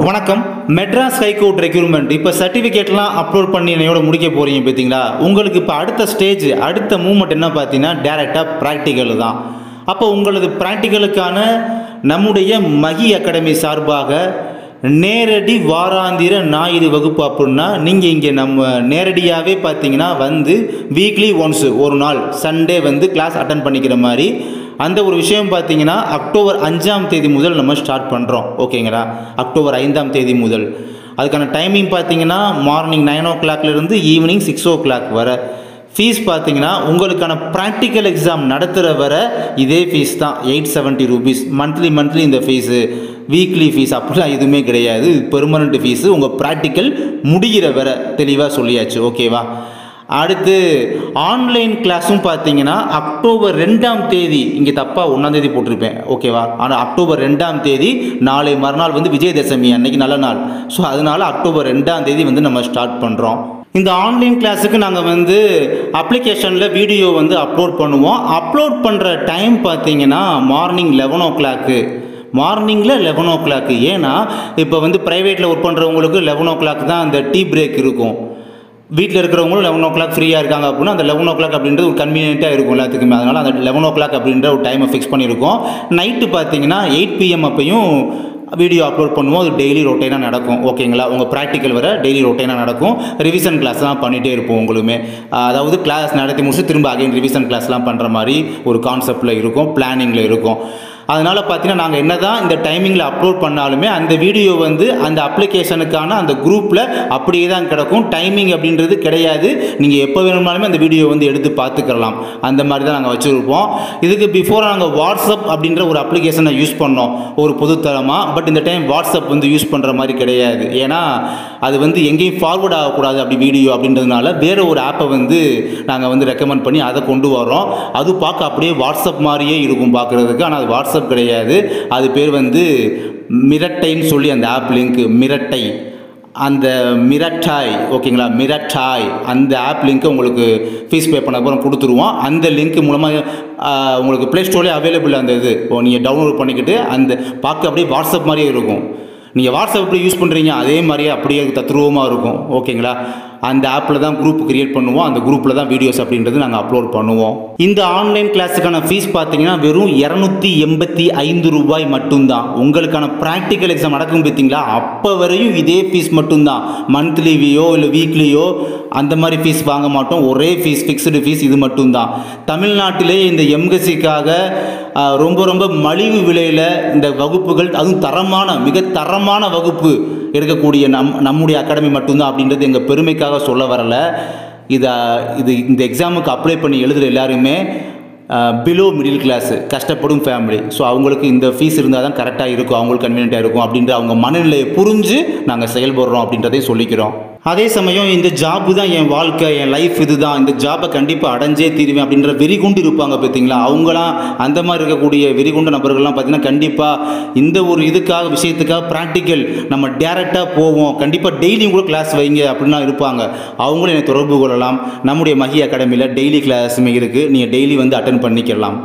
வணக்கம். Madras high court recruitment இப்போ சர்டிஃபிகேட்லாம் upload பண்ணி என்னையோட முடிக்க போகிறீங்க பார்த்தீங்களா. உங்களுக்கு இப்போ அடுத்த ஸ்டேஜ், அடுத்த மூமெண்ட் என்ன பார்த்தீங்கன்னா டேரெக்டாக ப்ராக்டிக்கல் தான். அப்போ உங்களது ப்ராக்டிக்கலுக்கான நம்முடைய மகி அகாடமி சார்பாக நேரடி வாராந்திர ஞாயிறு வகுப்பு அப்படின்னா நீங்கள் இங்கே நம்ம நேரடியாகவே பார்த்தீங்கன்னா வந்து வீக்லி ஒன்ஸு ஒரு நாள் சண்டே வந்து கிளாஸ் அட்டன் பண்ணிக்கிற மாதிரி அந்த ஒரு விஷயம் பார்த்தீங்கன்னா அக்டோபர் 5ஆம் தேதி முதல் நம்ம ஸ்டார்ட் பண்ணுறோம். ஓகேங்களா, அக்டோபர் 5ஆம் தேதி முதல். அதுக்கான டைமிங் பார்த்தீங்கன்னா மார்னிங் 9 o'clockலேருந்து ஈவினிங் 6 o'clock வரை. ஃபீஸ் பார்த்தீங்கன்னா உங்களுக்கான ப்ராக்டிக்கல் எக்ஸாம் நடத்துகிற வர இதே ஃபீஸ் தான், 870 rupees. மந்த்லி இந்த ஃபீஸு, வீக்லி ஃபீஸ் அப்படிலாம் எதுவுமே கிடையாது. பெர்மனண்ட் ஃபீஸு உங்கள் ப்ராக்டிக்கல் முடிகிற வர தெளிவாக சொல்லியாச்சு. ஓகேவா. அடுத்து ஆன்லைன் கிளாஸும் பார்த்தீங்கன்னா அக்டோபர் 2ஆம் தேதி, இங்கே தப்பாக 1ஆம் தேதி போட்டிருப்பேன். ஓகேவா. ஆனால் அக்டோபர் 2ஆம் தேதி நாளை மறுநாள் வந்து விஜயதசமி அன்னைக்கு நல்ல நாள். ஸோ அதனால் அக்டோபர் 2ஆம் தேதி வந்து நம்ம ஸ்டார்ட் பண்ணுறோம். இந்த ஆன்லைன் கிளாஸுக்கு நாங்கள் வந்து அப்ளிகேஷனில் வீடியோ வந்து அப்லோட் பண்ணுவோம். அப்லோட் பண்ணுற டைம் பார்த்தீங்கன்னா மார்னிங் 11 o'clock. மார்னிங்கில் 11 o'clock. ஏன்னா இப்போ வந்து ப்ரைவேட்டில் ஒர்க் பண்ணுறவங்களுக்கு 11 o'clock தான் அந்த டீ பிரேக் இருக்கும். வீட்டில் இருக்கிறவங்களும் 11 o'clock ஃப்ரீயாக இருக்காங்க அப்படின்னா அந்த 11 o'clock அப்படின்றது ஒரு கன்வீனியண்ட்டாக இருக்கும் எல்லாத்துக்குமே. அதனால் அந்த 11 o'clock அப்படின்ற ஒரு டைமை ஃபிக்ஸ் பண்ணியிருக்கோம். நைட்டு பார்த்தீங்கன்னா 8 PM அப்பையும் வீடியோ அப்லோட் பண்ணுவோம். அது டெய்லி ரொட்டீனாக நடக்கும். ஓகேங்களா. உங்கள் ப்ராக்டிக்கல் வர டெய்லி ரொட்டீனாக நடக்கும். ரிவிஷன் கிளாஸ்லாம் பண்ணிகிட்டே இருப்போம் உங்களுமே. அதாவது கிளாஸ் நடத்தி முடிச்சு திரும்ப அகைன் ரிவிஷன் கிளாஸ்லாம் பண்ணுற மாதிரி ஒரு கான்செப்டில் இருக்கும், பிளானிங்கில் இருக்கும். அதனால் பார்த்தீங்கன்னா நாங்கள் என்ன தான் இந்த டைமிங்கில் அப்லோட் பண்ணாலுமே அந்த வீடியோ வந்து அந்த அப்ளிகேஷனுக்கான அந்த குரூப்பில் அப்படியே தான் கிடக்கும். டைமிங் அப்படின்றது கிடையாது. நீங்கள் எப்போ வேணும்னாலுமே அந்த வீடியோ வந்து எடுத்து பார்த்துக்கலாம். அந்த மாதிரி தான் நாங்கள் வச்சுருப்போம். இதுக்கு பிஃபோர் நாங்கள் வாட்ஸ்அப் அப்படின்ற ஒரு அப்ளிகேஷனை யூஸ் பண்ணோம் ஒரு பொதுத்தரமாக. பட் இந்த டைம் வாட்ஸ்அப் வந்து யூஸ் பண்ணுற மாதிரி கிடையாது. ஏன்னா அது வந்து எங்கேயும் ஃபார்வர்ட் ஆகக்கூடாது அப்படி வீடியோ அப்படின்றதுனால வேறு ஒரு ஆப்பை வந்து நாங்கள் வந்து ரெக்கமெண்ட் பண்ணி அதை கொண்டு வரோம். அது பார்க்க அப்படியே வாட்ஸ்அப் மாதிரியே இருக்கும் பார்க்குறதுக்கு. ஆனால் அது வாட்ஸ்அப் கிடையாது. அது பேர் வந்து மிரட்டைன்னு சொல்லி அந்த ஆப் லிங்க் மிரட்டை, அந்த மிரட்டாய். ஓகேங்களா, மிரட்டாய் அந்த ஆப் லிங்க்கு உங்களுக்கு ஃபீஸ் பே பண்ண அப்புறம் கொடுத்துருவோம். அந்த லிங்க் மூலமாக உங்களுக்கு ப்ளே ஸ்டோர்லேயே அவைலபிள். அந்த இது நீங்கள் டவுன்லோட் பண்ணிக்கிட்டு அந்த பார்க்க அப்படியே வாட்ஸ்அப் மாதிரியே இருக்கும். நீங்கள் வாட்ஸ்அப் எப்படி யூஸ் பண்ணுறீங்க அதே மாதிரியே அப்படியே தத்ரூபமாக இருக்கும். ஓகேங்களா. அந்த ஆப்பில் தான் குரூப் கிரியேட் பண்ணுவோம். அந்த குரூப்பில் தான் வீடியோஸ் அப்படின்றது நாங்கள் அப்லோட் பண்ணுவோம். இந்த ஆன்லைன் கிளாஸுக்கான ஃபீஸ் பார்த்தீங்கன்னா வெறும் 285 ரூபாய் மட்டும்தான். உங்களுக்கான ப்ராக்டிக்கல் எக்ஸாம் நடக்கும் பார்த்தீங்களா, அப்போ வரையும் இதே ஃபீஸ் மட்டும்தான். மந்த்லியோ இல்லை வீக்லியோ அந்த மாதிரி ஃபீஸ் வாங்க மாட்டோம். ஒரே ஃபீஸ், ஃபிக்ஸ்டு ஃபீஸ் இது மட்டும்தான். தமிழ்நாட்டிலே இந்த எம்கசிக்காக ரொம்ப மலிவு விலையில் இந்த வகுப்புகள், அதுவும் தரமான மிக தரமான வகுப்பு எடுக்கக்கூடிய நம்முடைய அகாடமி மட்டும்தான் அப்படின்றது எங்கள் பெருமைக்காக சொல்ல வரலை. இந்த எக்ஸாமுக்கு அப்ளை பண்ணி எழுதுகிற எல்லாருமே பிலோ மிடில் கிளாஸு, கஷ்டப்படும் ஃபேமிலி. ஸோ அவங்களுக்கு இந்த ஃபீஸ் இருந்தால் தான் கரெக்டாக இருக்கும், அவங்களுக்கு கன்வீனியண்ட்டாக இருக்கும் அப்படின்ற அவங்க மனநிலையை புரிஞ்சு நாங்கள் செயல்படுறோம் அப்படின்றதையும் சொல்லிக்கிறோம். அதே சமயம் இந்த ஜாப்பு தான் என் வாழ்க்கை, என் லைஃப் இதுதான், இந்த ஜாப்பை கண்டிப்பாக அடைஞ்சே தீருவேன் அப்படின்ற வெறிகுண்டு இருப்பாங்க பார்த்தீங்களா. அவங்களாம் அந்த மாதிரி இருக்கக்கூடிய வெறிகுண்டு நபர்கள்லாம் பார்த்தீங்கன்னா கண்டிப்பாக இந்த ஒரு விஷயத்துக்காக ப்ராக்டிக்கல் நம்ம டேரெக்டாக போவோம், கண்டிப்பாக டெய்லியும் கூட கிளாஸ் வைங்க அப்படின்லாம் இருப்பாங்க. அவங்களும் என்னை தொடர்பு கொள்ளலாம். நம்முடைய மகி அகாடமியில் டெய்லி கிளாஸுமே இருக்குது. நீங்கள் டெய்லி வந்து அட்டன் பண்ணிக்கலாம்.